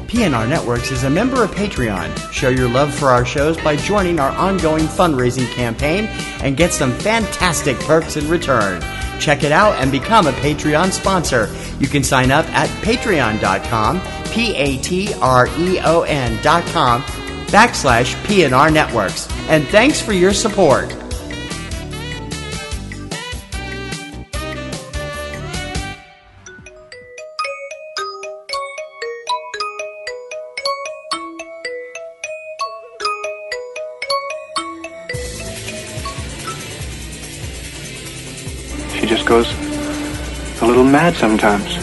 PNR Networks is a member of Patreon. Show your love for our shows by joining our ongoing fundraising campaign and get some fantastic perks in return. Check it out and become a Patreon sponsor. You can sign up at patreon.com, patreon.com/PNR Networks. And thanks for your support. She just goes a little mad sometimes.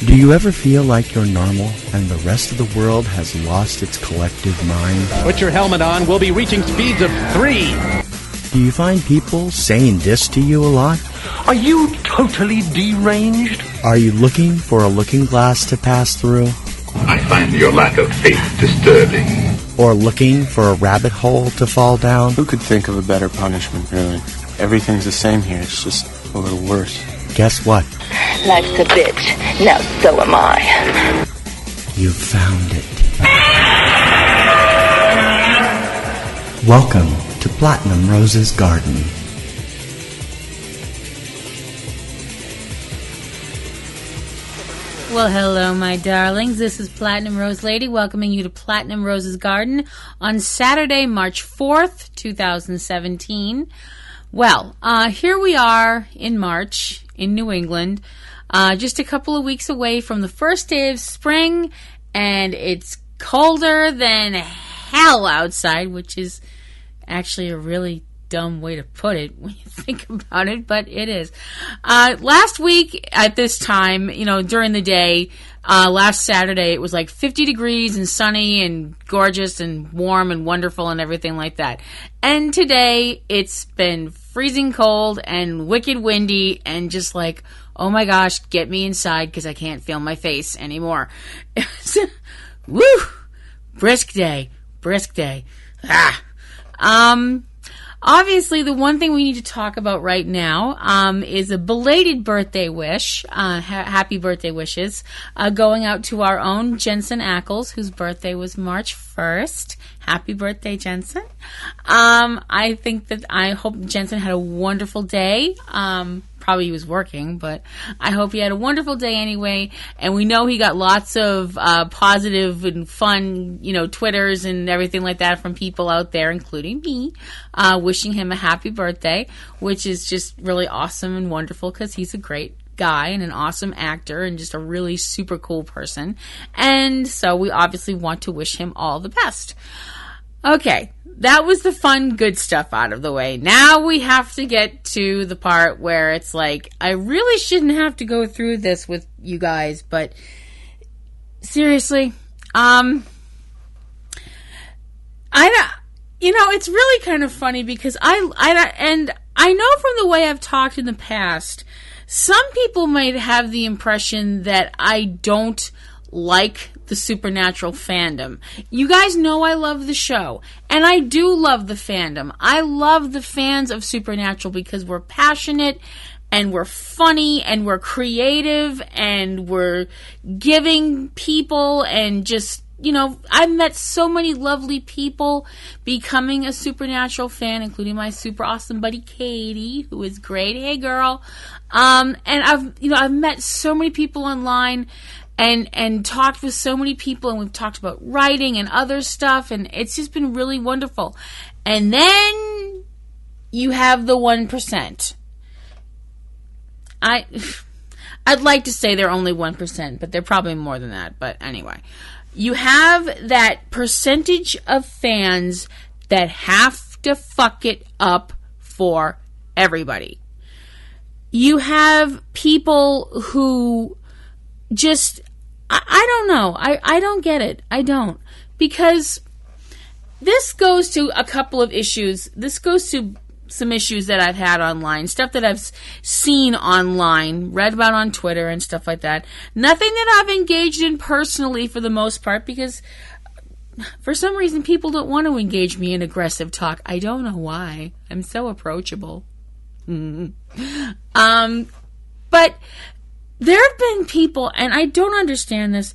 Do you ever feel like you're normal and the rest of the world has lost its collective mind? Put your helmet on. We'll be reaching speeds of 3. Do you find people saying this to you a lot? Are you totally deranged? Are you looking for a looking glass to pass through? I find your lack of faith disturbing. Or looking for a rabbit hole to fall down? Who could think of a better punishment, really? Everything's the same here, it's just a little worse. Guess what? Life's a bitch. Now so am I. You found it. Welcome to Platinum Rose's Garden. Well, hello, my darlings. This is Platinum Rose Lady welcoming you to Platinum Rose's Garden on Saturday, March 4th, 2017. Well, here we are in March in New England, just a couple of weeks away from the first day of spring, and it's colder than hell outside, which is actually a really dumb way to put it when you think about it, but it is. Last week at this time, during the day, last Saturday, it was like 50 degrees and sunny and gorgeous and warm and wonderful and everything like that. And today, it's been freezing cold and wicked windy and just like, oh my gosh, get me inside because I can't feel my face anymore. Woo! Brisk day. Obviously, the one thing we need to talk about right now is a belated birthday wish, happy birthday wishes, going out to our own Jensen Ackles, whose birthday was March 1st. Happy birthday, Jensen. I hope Jensen had a wonderful day. Probably he was working, but I hope he had a wonderful day anyway. And we know he got lots of positive and fun, Twitters and everything like that from people out there, including me, wishing him a happy birthday, which is just really awesome and wonderful because he's a great guy and an awesome actor and just a really super cool person. And so we obviously want to wish him all the best. Okay, that was the fun, good stuff out of the way. Now we have to get to the part where it's like, I really shouldn't have to go through this with you guys, but seriously, it's really kind of funny because I know from the way I've talked in the past, some people might have the impression that I don't like the Supernatural fandom. You guys know I love the show, and I do love the fandom. I love the fans of Supernatural because we're passionate, and we're funny, and we're creative, and we're giving people, and just, I've met so many lovely people becoming a Supernatural fan, including my super awesome buddy Katie, who is great. Hey, girl. And I've met so many people online and talked with so many people, and we've talked about writing and other stuff, and it's just been really wonderful. And then you have the 1%. I'd like to say they're only 1%, but they're probably more than that. But anyway, you have that percentage of fans that have to fuck it up for everybody. You have people who just, I don't know. I don't get it. I don't. Because this goes to a couple of issues. This goes to some issues that I've had online, stuff that I've seen online, read about on Twitter and stuff like that. Nothing that I've engaged in personally for the most part, because for some reason people don't want to engage me in aggressive talk. I don't know why. I'm so approachable. But there have been people, and I don't understand this,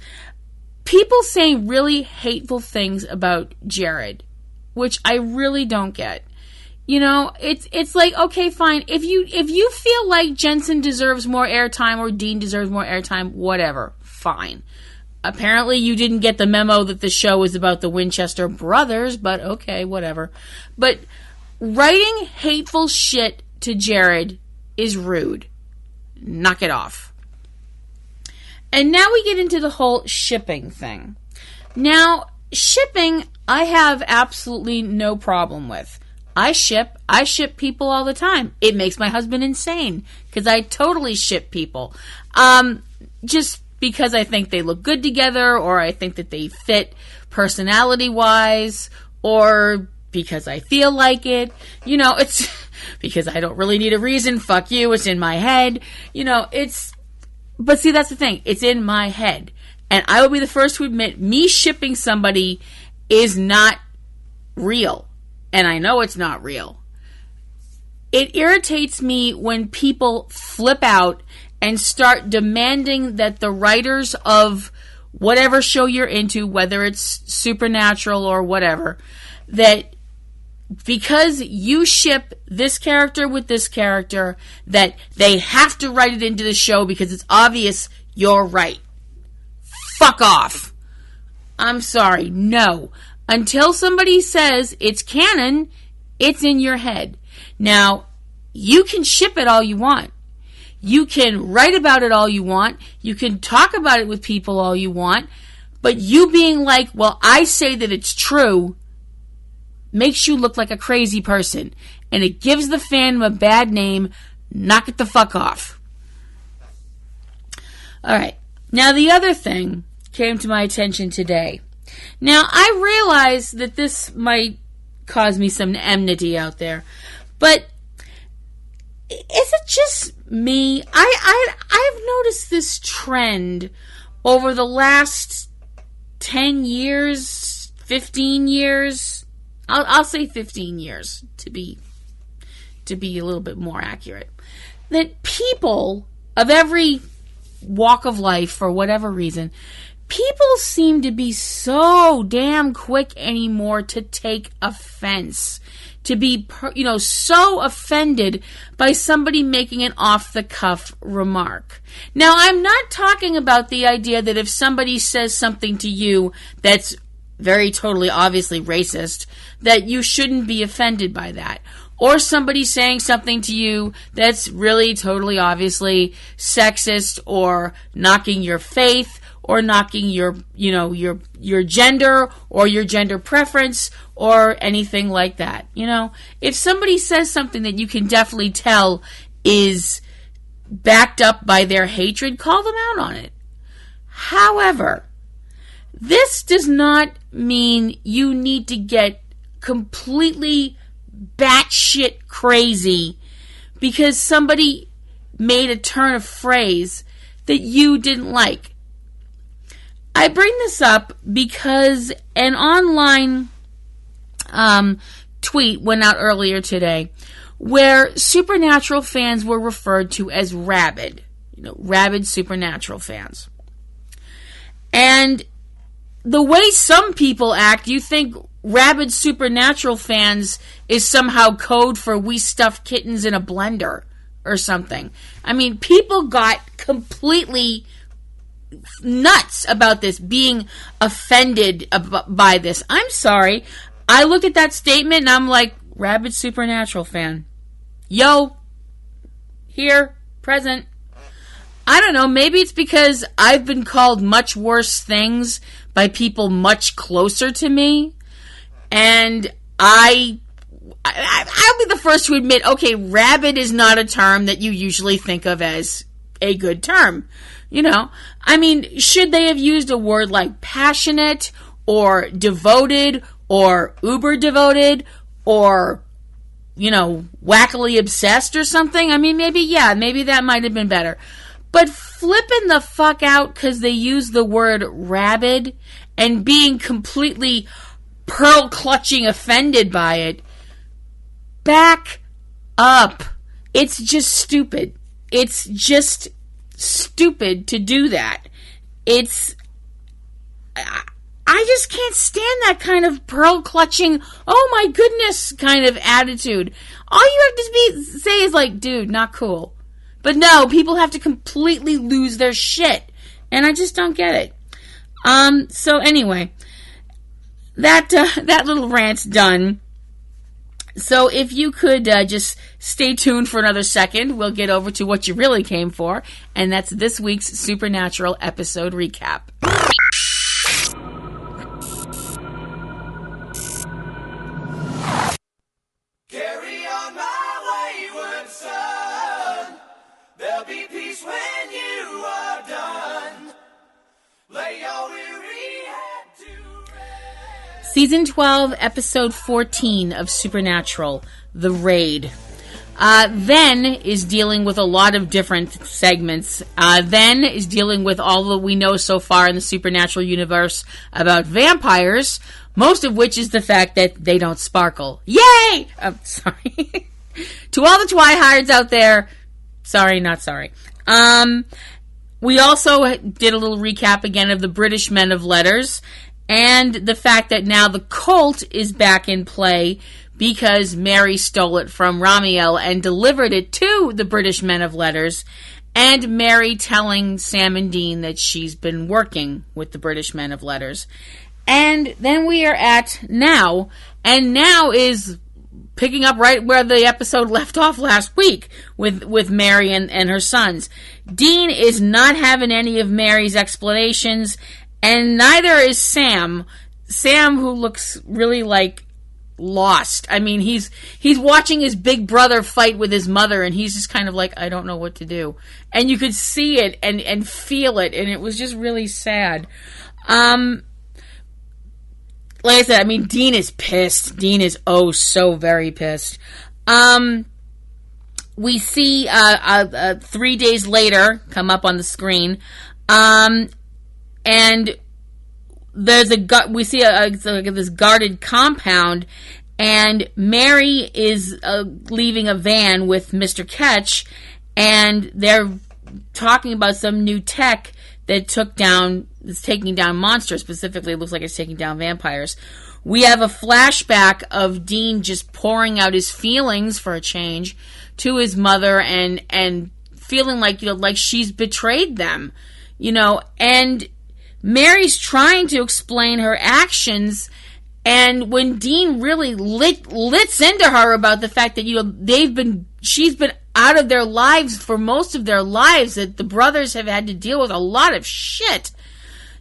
people saying really hateful things about Jared, which I really don't get. You know, it's like, okay, fine. If you feel like Jensen deserves more airtime or Dean deserves more airtime, whatever, fine. Apparently you didn't get the memo that the show is about the Winchester brothers, but okay, whatever. But writing hateful shit to Jared is rude. Knock it off. And now we get into the whole shipping thing. Now, shipping, I have absolutely no problem with. I ship people all the time. It makes my husband insane because I totally ship people. Just because I think they look good together, or I think that they fit personality-wise, or because I feel like it. You know, it's because I don't really need a reason. Fuck you. It's in my head. You know, but see, that's the thing. It's in my head. And I will be the first to admit, me shipping somebody is not real. And I know it's not real. It irritates me when people flip out and start demanding that the writers of whatever show you're into, whether it's supernatural or whatever, that because you ship this character with this character, that they have to write it into the show because it's obvious you're right. Fuck off. I'm sorry. No. Until somebody says it's canon, it's in your head. Now, you can ship it all you want. You can write about it all you want. You can talk about it with people all you want. But you being like, well, I say that it's true, makes you look like a crazy person. And it gives the fandom a bad name. Knock it the fuck off. Alright. Now, the other thing came to my attention today. Now, I realize that this might cause me some enmity out there, but is it just me? I've noticed this trend over the last 10 years, 15 years. I'll say 15 years to be a little bit more accurate. That people of every walk of life, for whatever reason, people seem to be so damn quick anymore to take offense, to be, so offended by somebody making an off-the-cuff remark. Now, I'm not talking about the idea that if somebody says something to you that's very totally obviously racist, that you shouldn't be offended by that. Or somebody saying something to you that's really totally obviously sexist, or knocking your faith, or knocking your gender or your gender preference or anything like that. You know, if somebody says something that you can definitely tell is backed up by their hatred, call them out on it. However, this does not mean you need to get completely batshit crazy because somebody made a turn of phrase that you didn't like. I bring this up because an online tweet went out earlier today where Supernatural fans were referred to as rabid. Rabid Supernatural fans. And the way some people act, you think rabid Supernatural fans is somehow code for we stuffed kittens in a blender or something. I mean, people got completely nuts about this, being offended by this. I'm sorry. I looked at that statement and I'm like, rabid Supernatural fan. Yo. Here. Present. I don't know. Maybe it's because I've been called much worse things by people much closer to me. And I'll be the first to admit, okay, rabid is not a term that you usually think of as a good term. I mean, should they have used a word like passionate or devoted or uber devoted or, wackily obsessed or something? I mean, maybe that might have been better. But flipping the fuck out because they use the word rabid and being completely pearl-clutching offended by it, back up. It's just stupid. It's just stupid to do that. I just can't stand that kind of pearl-clutching, oh my goodness kind of attitude. All you have to say is like, dude, not cool. But no, people have to completely lose their shit. And I just don't get it. So anyway, that little rant's done. So if you could just stay tuned for another second, we'll get over to what you really came for, and that's this week's Supernatural episode recap. Carry on my wayward son. There'll be peace when you are done. Lay your weary head to rest. Season 12, Episode 14 of Supernatural, The Raid. Then is dealing with a lot of different segments. Then is dealing with all that we know so far in the Supernatural universe about vampires, most of which is the fact that they don't sparkle. Yay! Sorry. To all the Twihards out there, sorry, not sorry. We also did a little recap again of the British Men of Letters, and the fact that now the cult is back in play because Mary stole it from Ramiel and delivered it to the British Men of Letters, and Mary telling Sam and Dean that she's been working with the British Men of Letters. And then we are at now, and now is picking up right where the episode left off last week with Mary and her sons. Dean is not having any of Mary's explanations, and neither is Sam. Sam, who looks really like lost. I mean, he's watching his big brother fight with his mother, and he's just kind of like, I don't know what to do. And you could see it and feel it, and it was just really sad. Like I said, I mean, Dean is pissed. Dean is so very pissed. We see 3 days later come up on the screen, and there's we see this guarded compound, and Mary is leaving a van with Mr. Ketch, and they're talking about some new tech that is taking down monsters. Specifically, it looks like it's taking down vampires. We have a flashback of Dean just pouring out his feelings for a change to his mother and feeling like, like she's betrayed them, and Mary's trying to explain her actions, and when Dean really lits into her about the fact that, she's been out of their lives for most of their lives, that the brothers have had to deal with a lot of shit.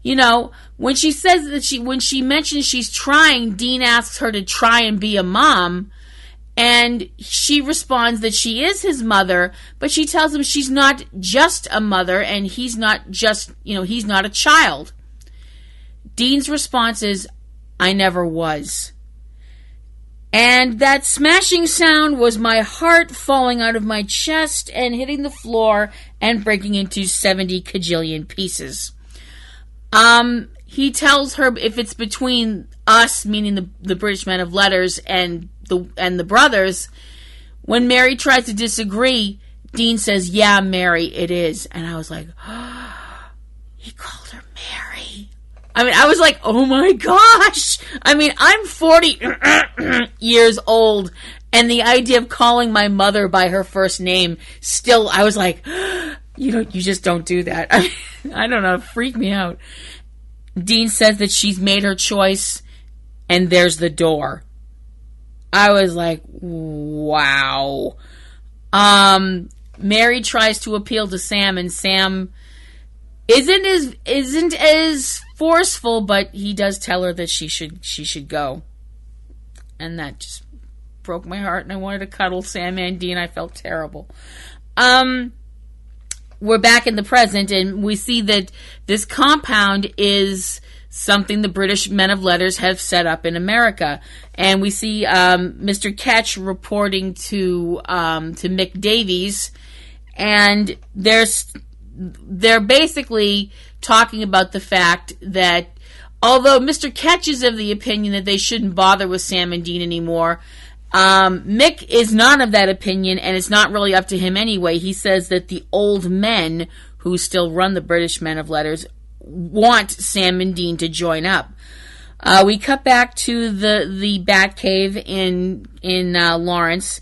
When she says that when she mentions she's trying, Dean asks her to try and be a mom, and she responds that she is his mother, but she tells him she's not just a mother, and he's not just, he's not a child. Dean's response is, I never was. And that smashing sound was my heart falling out of my chest and hitting the floor and breaking into 70 kajillion pieces. He tells her if it's between us, meaning the British Men of Letters, and the brothers. When Mary tries to disagree, Dean says, yeah, Mary, it is. And I was like, he called her Mary. I mean, I was like, oh my gosh. I mean, I'm 40 years old, and the idea of calling my mother by her first name, still, I was like, you just don't do that. I don't know, it freaked me out. Dean says that she's made her choice, and there's the door. I was like, wow. Mary tries to appeal to Sam, and Sam isn't as forceful, but he does tell her that she should go. And that just broke my heart, and I wanted to cuddle Sam and Dean. I felt terrible. We're back in the present, and we see that this compound is something the British Men of Letters have set up in America. And we see Mr. Ketch reporting to Mick Davies, and they're basically talking about the fact that although Mr. Ketch is of the opinion that they shouldn't bother with Sam and Dean anymore, Mick is not of that opinion, and it's not really up to him anyway. He says that the old men who still run the British Men of Letters want Sam and Dean to join up. We cut back to the Batcave in Lawrence,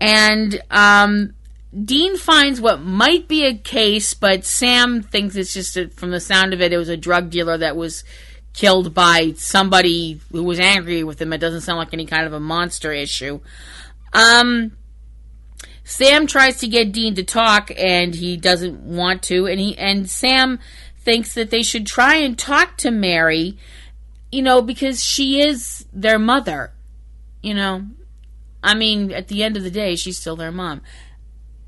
and Dean finds what might be a case, but Sam thinks it's just, from the sound of it, it was a drug dealer that was killed by somebody who was angry with him. It doesn't sound like any kind of a monster issue. Sam tries to get Dean to talk, and he doesn't want to, and Sam thinks that they should try and talk to Mary, because she is their mother, I mean, at the end of the day, she's still their mom.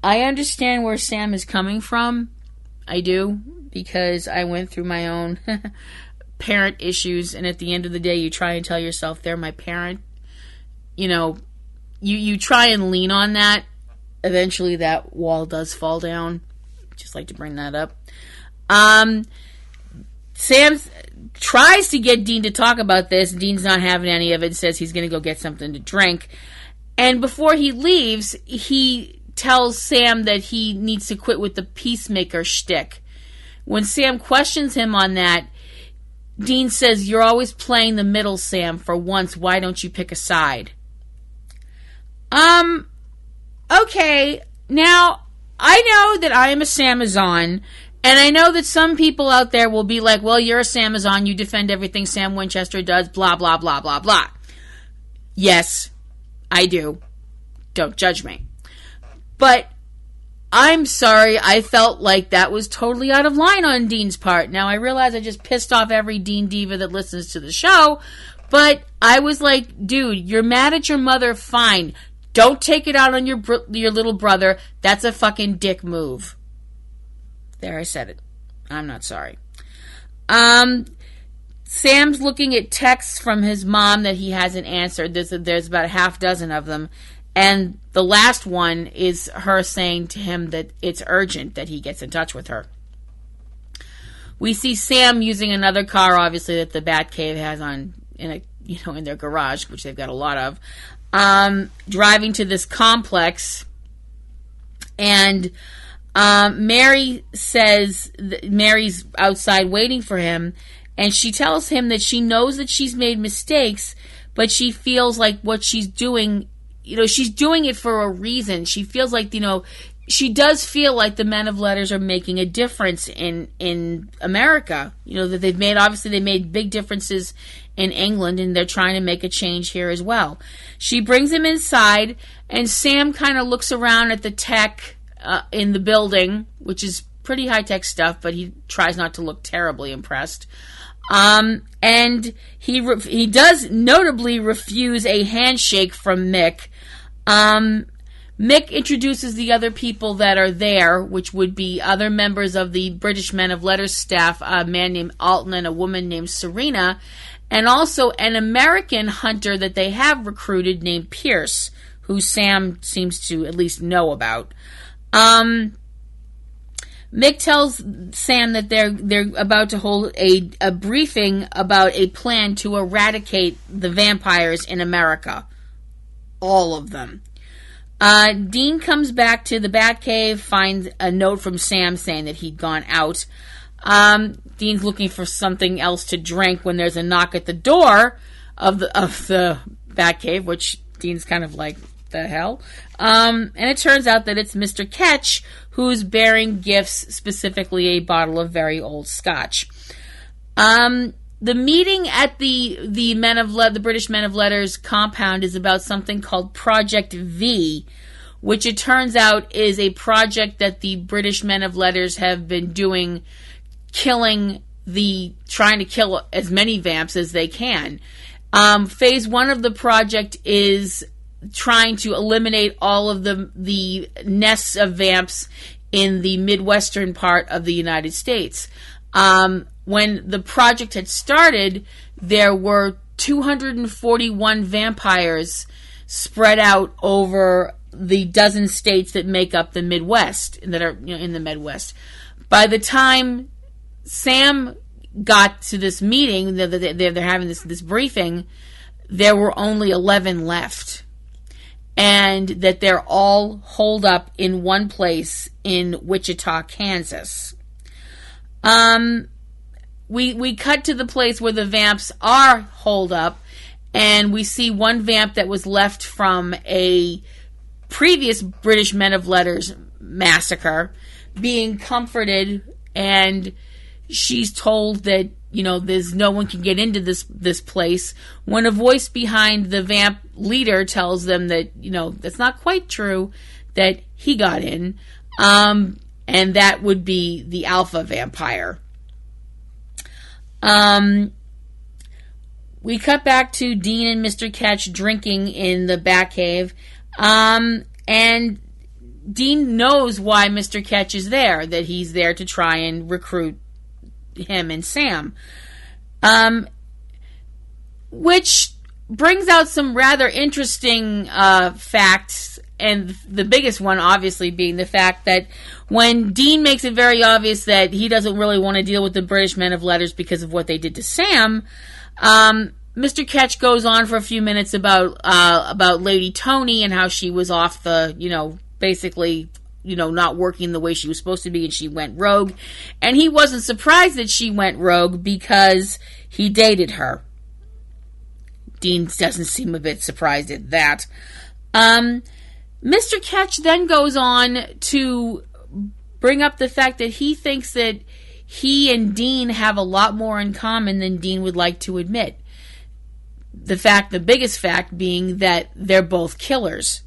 I understand where Sam is coming from. I do, because I went through my own parent issues, and at the end of the day, you try and tell yourself they're my parent. You try and lean on that. Eventually, that wall does fall down. Just like to bring that up. Sam tries to get Dean to talk about this. Dean's not having any of it. Says he's going to go get something to drink. And before he leaves, he tells Sam that he needs to quit with the peacemaker shtick. When Sam questions him on that, Dean says, "You're always playing the middle, Sam. For once, why don't you pick a side?" Okay. Now, I know that I am a Samazon, and I know that some people out there will be like, well, you're a Samazon, you defend everything Sam Winchester does, blah, blah, blah, blah, blah. Yes, I do. Don't judge me. But I'm sorry, I felt like that was totally out of line on Dean's part. Now, I realize I just pissed off every Dean diva that listens to the show, but I was like, dude, you're mad at your mother, fine. Don't take it out on your little brother. That's a fucking dick move. There, I said it. I'm not sorry. Sam's looking at texts from his mom that he hasn't answered. There's about a half dozen of them. And the last one is her saying to him that it's urgent that he gets in touch with her. We see Sam using another car, obviously, that the Batcave has in their garage, which they've got a lot of. Driving to this complex, and Mary says that Mary's outside waiting for him, and she tells him that she knows that she's made mistakes, but she feels like what she's doing, she's doing it for a reason. She feels like, she does feel like the men of letters are making a difference in America. That they made big differences in England, and they're trying to make a change here as well. She brings him inside, and Sam kind of looks around at the tech in the building, which is pretty high-tech stuff, but he tries not to look terribly impressed. And he does notably refuse a handshake from Mick. Mick introduces the other people that are there, which would be other members of the British Men of Letters staff, a man named Alton and a woman named Serena, and also an American hunter that they have recruited named Pierce, who Sam seems to at least know about. Mick tells Sam that they're about to hold a briefing about a plan to eradicate the vampires in America. All of them. Dean comes back to the Batcave, finds a note from Sam saying that he'd gone out. Dean's looking for something else to drink when there's a knock at the door of the Batcave, which Dean's kind of like, the hell? And it turns out that it's Mr. Ketch who's bearing gifts, specifically a bottle of very old scotch. The meeting at the British Men of Letters compound is about something called Project V, which it turns out is a project that the British Men of Letters have been doing, trying to kill as many vamps as they can. Phase 1 of the project is trying to eliminate all of the nests of vamps in the Midwestern part of the United States. When the project had started, there were 241 vampires spread out over the dozen states that make up the Midwest, that are in the Midwest. By the time Sam got to this meeting, they're having this briefing, there were only 11 left. And that they're all holed up in one place in Wichita, Kansas. we cut to the place where the vamps are holed up, and we see one vamp that was left from a previous British Men of Letters massacre being comforted, and she's told that, there's no one can get into this place, when a voice behind the vamp leader tells them that, that's not quite true, that he got in, and that would be the alpha vampire. We cut back to Dean and Mr. Ketch drinking in the Batcave, and Dean knows why Mr. Ketch is there, that he's there to try and recruit him and Sam. Which brings out some rather interesting facts, and the biggest one obviously being the fact that when Dean makes it very obvious that he doesn't really want to deal with the British Men of Letters because of what they did to Sam, Mr. Ketch goes on for a few minutes about Lady Tony and how she was off the, basically, not working the way she was supposed to be, and she went rogue. And he wasn't surprised that she went rogue because he dated her. Dean doesn't seem a bit surprised at that. Mr. Ketch then goes on to bring up the fact that he thinks that he and Dean have a lot more in common than Dean would like to admit. The biggest fact being that they're both killers.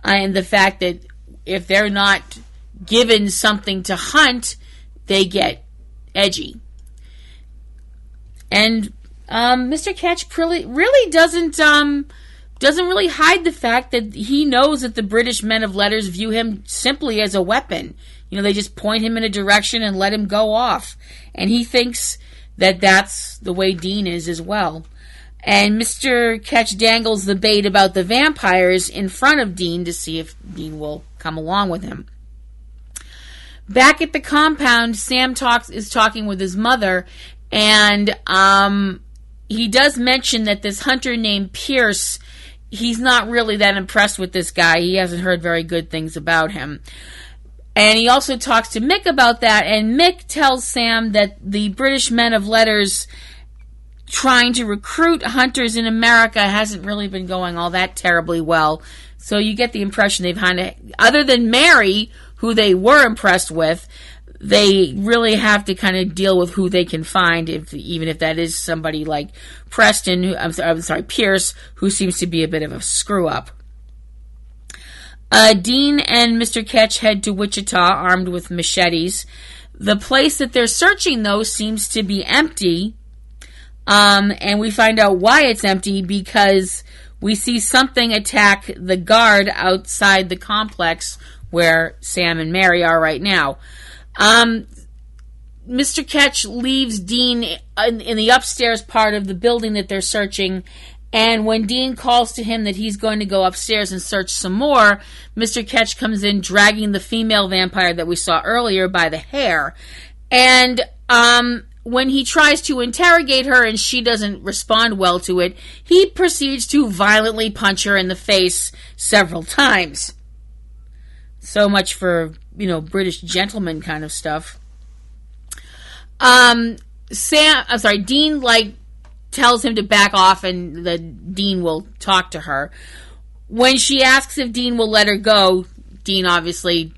And the fact that if they're not given something to hunt, they get edgy. And Mr. Ketch really doesn't really hide the fact that he knows that the British Men of Letters view him simply as a weapon. They just point him in a direction and let him go off. And he thinks that that's the way Dean is as well. And Mr. Ketch dangles the bait about the vampires in front of Dean to see if Dean will come along with him. Back at the compound, Sam is talking with his mother, and he does mention that this hunter named Pierce, he's not really that impressed with this guy. He hasn't heard very good things about him. And he also talks to Mick about that, and Mick tells Sam that the British Men of Letters trying to recruit hunters in America hasn't really been going all that terribly well. So you get the impression they've kind of, other than Mary, who they were impressed with, they really have to kind of deal with who they can find, even if that is somebody like Preston, Pierce, who seems to be a bit of a screw-up. Dean and Mr. Ketch head to Wichita armed with machetes. The place that they're searching, though, seems to be empty. And we find out why it's empty because we see something attack the guard outside the complex where Sam and Mary are right now. Mr. Ketch leaves Dean in the upstairs part of the building that they're searching, and when Dean calls to him that he's going to go upstairs and search some more, Mr. Ketch comes in dragging the female vampire that we saw earlier by the hair. And when he tries to interrogate her and she doesn't respond well to it, he proceeds to violently punch her in the face several times. So much for, British gentleman kind of stuff. Dean, tells him to back off and the Dean will talk to her. When she asks if Dean will let her go, Dean obviously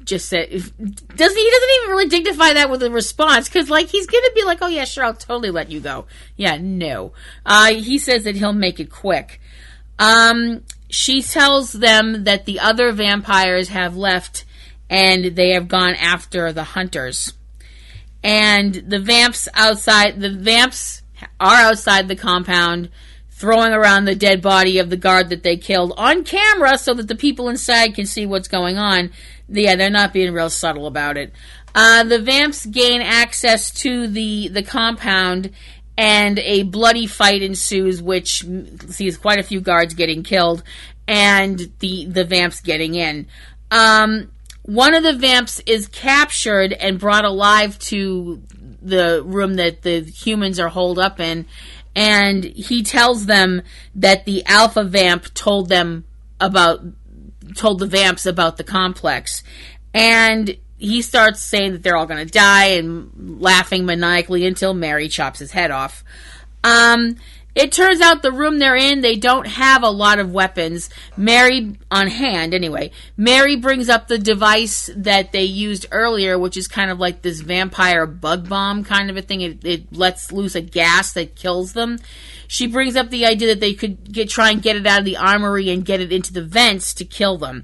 just said, he doesn't even really dignify that with a response, because he's gonna be like, oh yeah, sure, I'll totally let you go. Yeah, no. He says that he'll make it quick. She tells them that the other vampires have left and they have gone after the hunters. And the vamps are outside the compound, throwing around the dead body of the guard that they killed on camera so that the people inside can see what's going on. Yeah, they're not being real subtle about it. The vamps gain access to the compound, and a bloody fight ensues, which sees quite a few guards getting killed, and the vamps getting in. One of the vamps is captured and brought alive to the room that the humans are holed up in, and he tells them that the alpha vamp told the vamps about the complex. And he starts saying that they're all going to die and laughing maniacally until Mary chops his head off. It turns out the room they're in, they don't have a lot of weapons. Mary, on hand anyway, Mary brings up the device that they used earlier, which is kind of like this vampire bug bomb kind of a thing. It lets loose a gas that kills them. She brings up the idea that they could try and get it out of the armory and get it into the vents to kill them.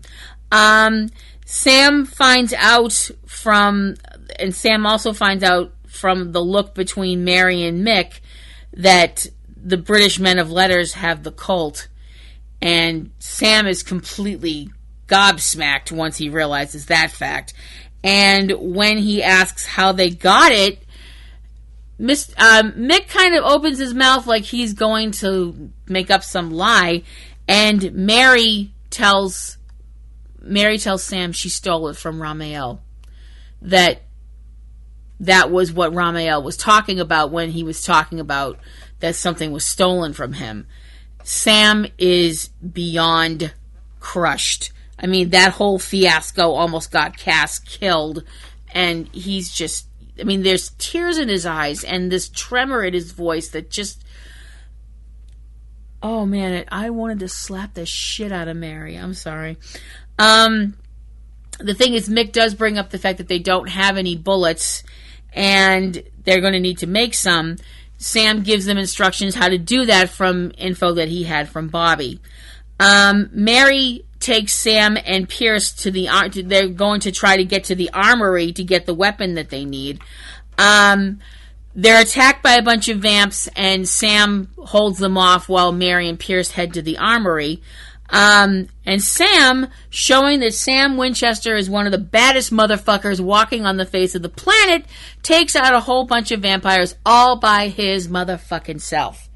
Sam finds out and Sam also finds out from the look between Mary and Mick that the British men of letters have the cult, and Sam is completely gobsmacked once he realizes that fact. And when he asks how they got it, Mick kind of opens his mouth like he's going to make up some lie, and Mary tells Sam she stole it from Ramael. That was what Ramael was talking about when he was talking about that something was stolen from him. Sam is beyond crushed. I mean, that whole fiasco almost got Cass killed, and he's just, I mean, there's tears in his eyes and this tremor in his voice that just, oh man, I wanted to slap the shit out of Mary. I'm sorry. The thing is, Mick does bring up the fact that they don't have any bullets and they're going to need to make some. Sam gives them instructions how to do that from info that he had from Bobby. Mary takes Sam and Pierce to they're going to try to get to the armory to get the weapon that they need. They're attacked by a bunch of vamps, and Sam holds them off while Mary and Pierce head to the armory. And Sam, showing that Sam Winchester is one of the baddest motherfuckers walking on the face of the planet, takes out a whole bunch of vampires all by his motherfucking self.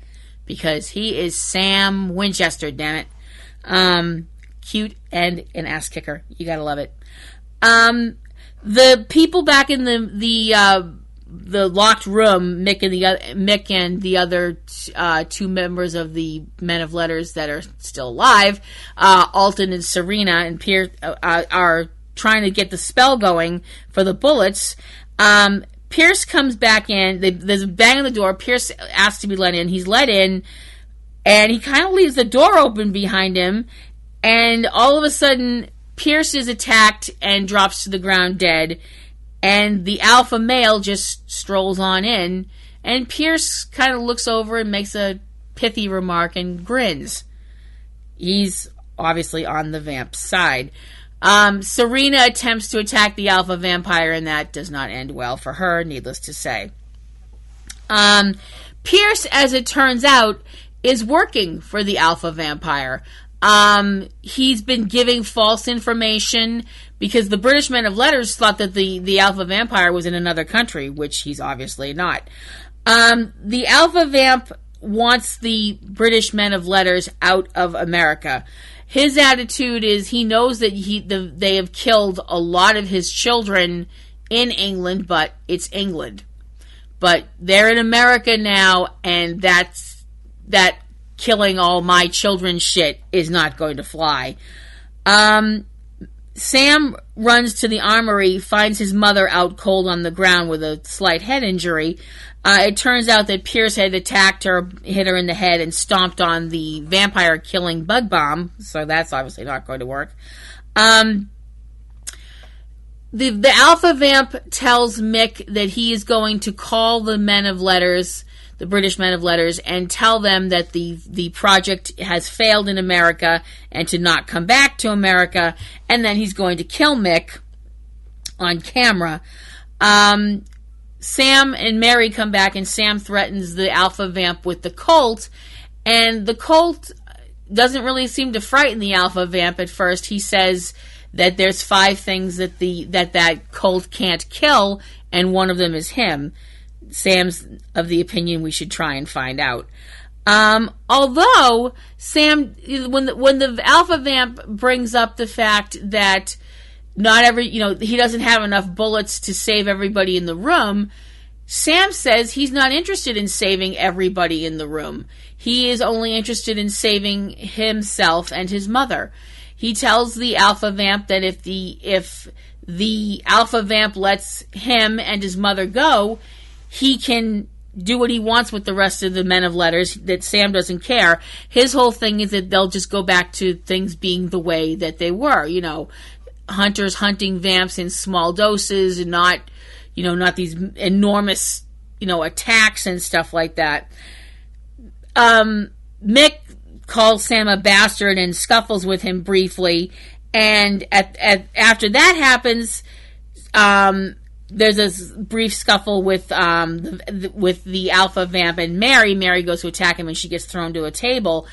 Because he is Sam Winchester, damn it. Cute and an ass kicker. You gotta love it. The people back in the locked room, Mick and the other two members of the Men of Letters that are still alive, Alton and Serena and Pierce, are trying to get the spell going for the bullets. Pierce comes back in. There's a bang on the door. Pierce asks to be let in. He's let in, and he kind of leaves the door open behind him, and all of a sudden, Pierce is attacked and drops to the ground dead. And the alpha male just strolls on in, and Pierce kind of looks over and makes a pithy remark and grins. He's obviously on the vamp side. Serena attempts to attack the alpha vampire, and that does not end well for her, needless to say. Pierce, as it turns out, is working for the alpha vampire. He's been giving false information because the British Men of Letters thought that the alpha vampire was in another country, which he's obviously not. The alpha vamp wants the British Men of Letters out of America. His attitude is he knows that they have killed a lot of his children in England, but it's England. But they're in America now, and that killing all my children shit is not going to fly. Sam runs to the armory, finds his mother out cold on the ground with a slight head injury. It turns out that Pierce had attacked her, hit her in the head, and stomped on the vampire-killing bug bomb, so that's obviously not going to work. The alpha vamp tells Mick that he is going to call the Men of Letters, the British Men of Letters, and tell them that the project has failed in America and to not come back to America, and then he's going to kill Mick on camera. Sam and Mary come back, and Sam threatens the alpha vamp with the Colt, and the Colt doesn't really seem to frighten the alpha vamp at first. He says that there's 5 things that Colt can't kill, and one of them is him. Sam's of the opinion we should try and find out. Although Sam, when the alpha vamp brings up the fact that he doesn't have enough bullets to save everybody in the room, Sam says he's not interested in saving everybody in the room. He is only interested in saving himself and his mother. He tells the alpha vamp that if the alpha vamp lets him and his mother go, he can do what he wants with the rest of the men of letters, that Sam doesn't care. His whole thing is that they'll just go back to things being the way that they were, hunters hunting vamps in small doses and not these enormous, attacks and stuff like that. Mick calls Sam a bastard and scuffles with him briefly, and after that happens, there's a brief scuffle with the alpha vamp and Mary. Mary goes to attack him and she gets thrown to a table.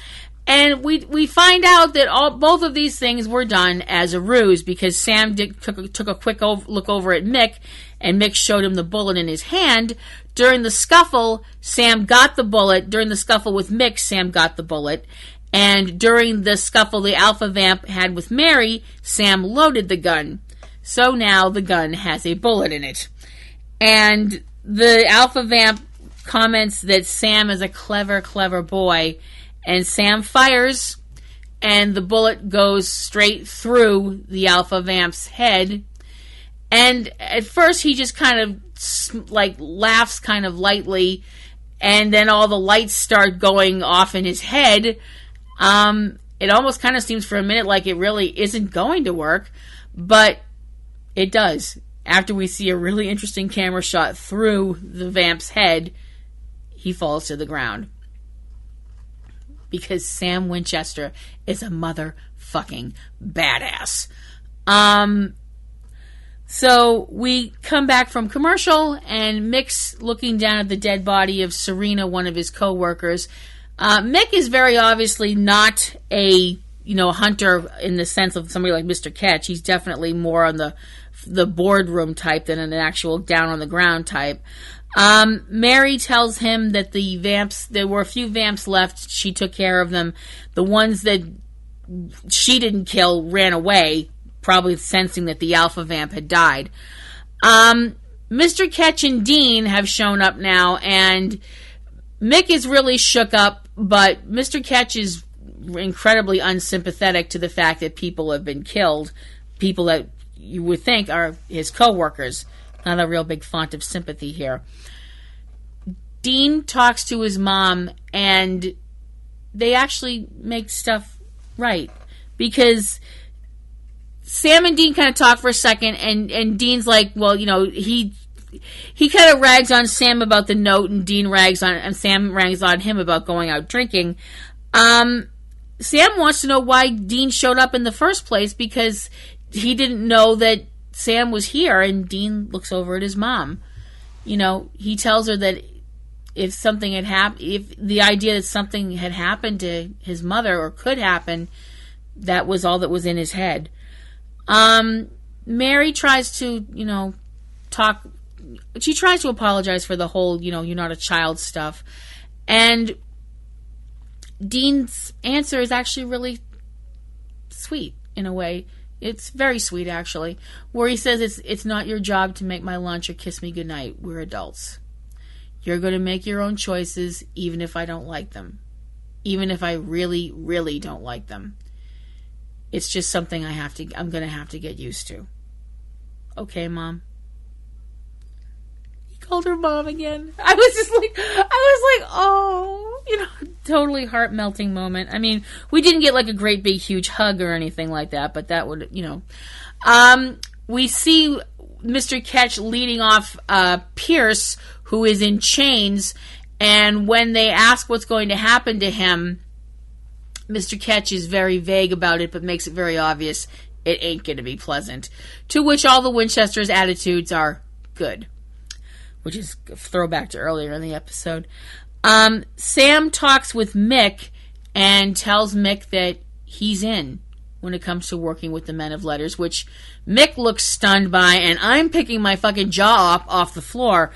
And we find out that both of these things were done as a ruse, because Sam took a quick look over at Mick, and Mick showed him the bullet in his hand. During the scuffle, Sam got the bullet. During the scuffle with Mick, Sam got the bullet. And during the scuffle the alpha vamp had with Mary, Sam loaded the gun. So now the gun has a bullet in it. And the alpha vamp comments that Sam is a clever, clever boy. And Sam fires, and the bullet goes straight through the alpha vamp's head. And at first he just kind of laughs kind of lightly, and then all the lights start going off in his head. It almost kind of seems for a minute like it really isn't going to work, but it does. After we see a really interesting camera shot through the vamp's head, he falls to the ground. Because Sam Winchester is a motherfucking badass. So we come back from commercial, and Mick's looking down at the dead body of Serena, one of his co-workers. Mick is very obviously not a hunter in the sense of somebody like Mr. Ketch. He's definitely more on the boardroom type than an actual down on the ground type. Mary tells him that there were a few vamps left. She took care of them. The ones that she didn't kill ran away, probably sensing that the alpha vamp had died. Mr. Ketch and Dean have shown up now, and Mick is really shook up, but Mr. Ketch is incredibly unsympathetic to the fact that people have been killed, people that you would think are his co-workers. Not a real big font of sympathy here. Dean talks to his mom, and they actually make stuff right. Because Sam and Dean kind of talk for a second, and Dean's like, well, he kind of rags on Sam about the note, and Sam rags on him about going out drinking. Sam wants to know why Dean showed up in the first place, because he didn't know that Sam was here, and Dean looks over at his mom. He tells her that if something had happened, if the idea that something had happened to his mother or could happen, that was all that was in his head. Mary tries to, talk. She tries to apologize for the whole, you're not a child stuff. And Dean's answer is actually really sweet in a way. It's very sweet, actually, where he says it's not your job to make my lunch or kiss me goodnight. We're adults. You're going to make your own choices, even if I don't like them. Even if I really, really don't like them. It's just something I'm going to have to get used to. Okay, Mom. He called her Mom again. I was like, oh, totally heart-melting moment. I mean, we didn't get like a great big huge hug or anything like that, but that would, we see Mr. Ketch leading off Pierce, who is in chains, and when they ask what's going to happen to him, Mr. Ketch is very vague about it, but makes it very obvious it ain't going to be pleasant. To which all the Winchester's attitudes are good, which is a throwback to earlier in the episode. Sam talks with Mick and tells Mick that he's in when it comes to working with the men of letters, which Mick looks stunned by, and I'm picking my fucking jaw off the floor.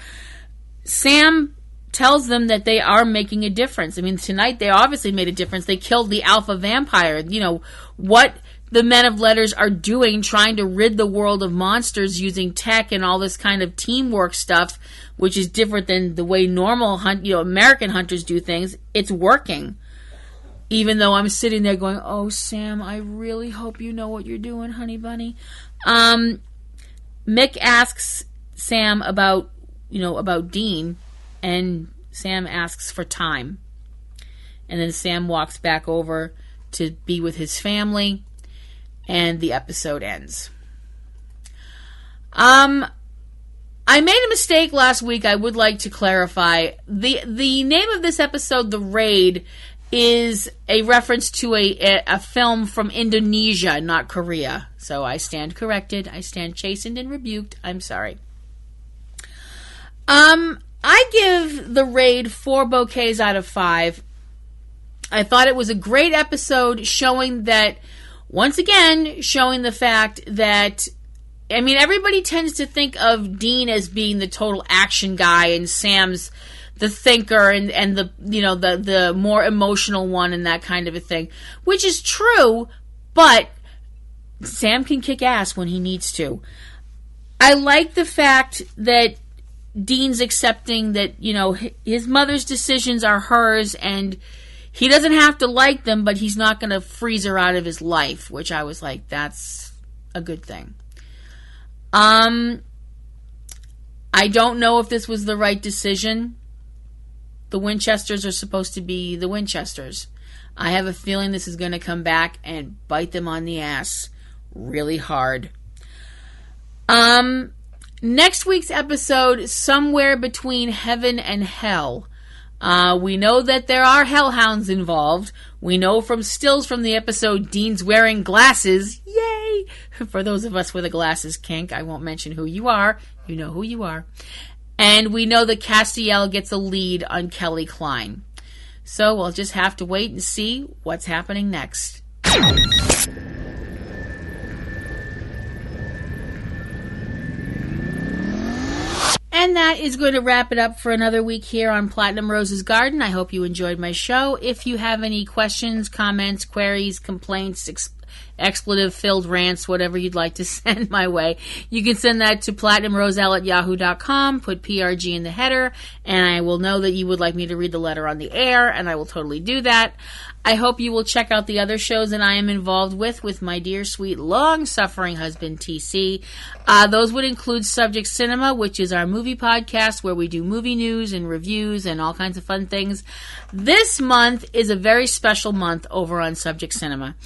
Sam tells them that they are making a difference. I mean, tonight they obviously made a difference. They killed the alpha vampire. What the men of letters are doing, trying to rid the world of monsters using tech and all this kind of teamwork stuff, which is different than the way normal American hunters do things. It's working. Even though I'm sitting there going, oh, Sam, I really hope you know what you're doing, honey bunny. Mick asks Sam about Dean, and Sam asks for time. And then Sam walks back over to be with his family, and the episode ends. I made a mistake last week. I would like to clarify. The name of this episode, The Raid, is a reference to a film from Indonesia, not Korea. So I stand corrected. I stand chastened and rebuked. I'm sorry. I give The Raid 4 bouquets out of 5. I thought it was a great episode showing the fact that, I mean, everybody tends to think of Dean as being the total action guy and Sam's the thinker and the more emotional one and that kind of a thing, which is true, but Sam can kick ass when he needs to. I like the fact that Dean's accepting that, his mother's decisions are hers and he doesn't have to like them, but he's not going to freeze her out of his life, which I was like, that's a good thing. I don't know if this was the right decision. The Winchesters are supposed to be the Winchesters. I have a feeling this is going to come back and bite them on the ass really hard. Next week's episode, Somewhere Between Heaven and Hell. We know that there are hellhounds involved. We know from stills from the episode Dean's wearing glasses. Yay! For those of us with a glasses kink, I won't mention who you are. You know who you are. And we know that Castiel gets a lead on Kelly Klein. So we'll just have to wait and see what's happening next. And that is going to wrap it up for another week here on Platinum Rose's Garden. I hope you enjoyed my show. If you have any questions, comments, queries, complaints, expletive-filled rants, whatever you'd like to send my way, you can send that to platinumroselle@yahoo.com, put PRG in the header, and I will know that you would like me to read the letter on the air, and I will totally do that. I hope you will check out the other shows that I am involved with my dear, sweet, long-suffering husband, TC. Those would include Subject Cinema, which is our movie podcast where we do movie news and reviews and all kinds of fun things. This month is a very special month over on Subject Cinema.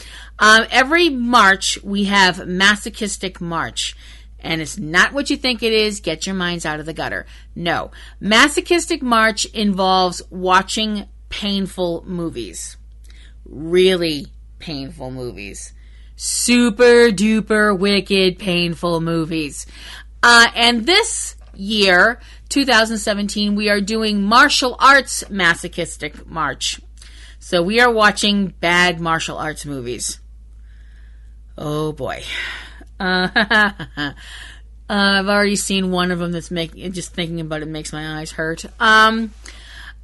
Every March, we have Masochistic March. And it's not what you think it is. Get your minds out of the gutter. No. Masochistic March involves watching painful movies. Really painful movies. Super duper wicked painful movies. And this year, 2017, we are doing Martial Arts Masochistic March. So we are watching bad martial arts movies. Oh boy. I've already seen one of them that's just thinking about it makes my eyes hurt.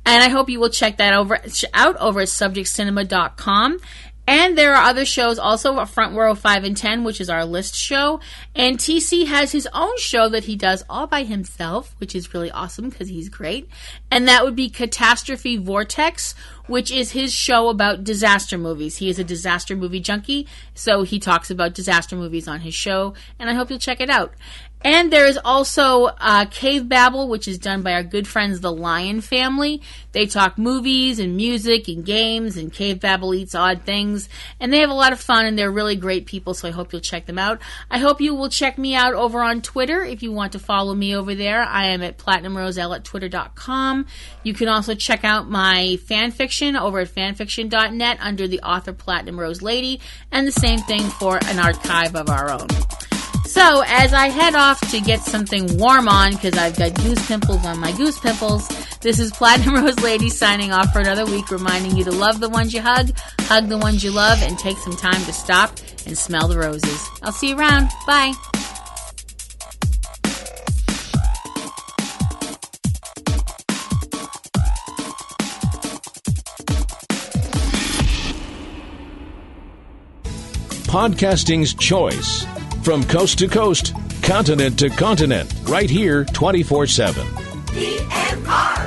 And I hope you will check that out over at subjectcinema.com. And there are other shows also, Front Row 5 and 10, which is our list show. And TC has his own show that he does all by himself, which is really awesome because he's great. And that would be Catastrophe Vortex, which is his show about disaster movies. He is a disaster movie junkie, so he talks about disaster movies on his show, and I hope you'll check it out. And there is also Cavebabble, which is done by our good friends, the Lion family. They talk movies and music and games, and Cavebabble eats odd things. And they have a lot of fun, and they're really great people, so I hope you'll check them out. I hope you will check me out over on Twitter if you want to follow me over there. I am at PlatinumRoselle@twitter.com. You can also check out my fanfiction over at fanfiction.net under the author Platinum Rose Lady, and the same thing for an archive of our own. So, as I head off to get something warm on, because I've got goose pimples on my goose pimples, this is Platinum Rose Lady signing off for another week, reminding you to love the ones you hug the ones you love, and take some time to stop and smell the roses. I'll see you around. Bye. Podcasting's choice. From coast to coast, continent to continent, right here 24/7. PNR.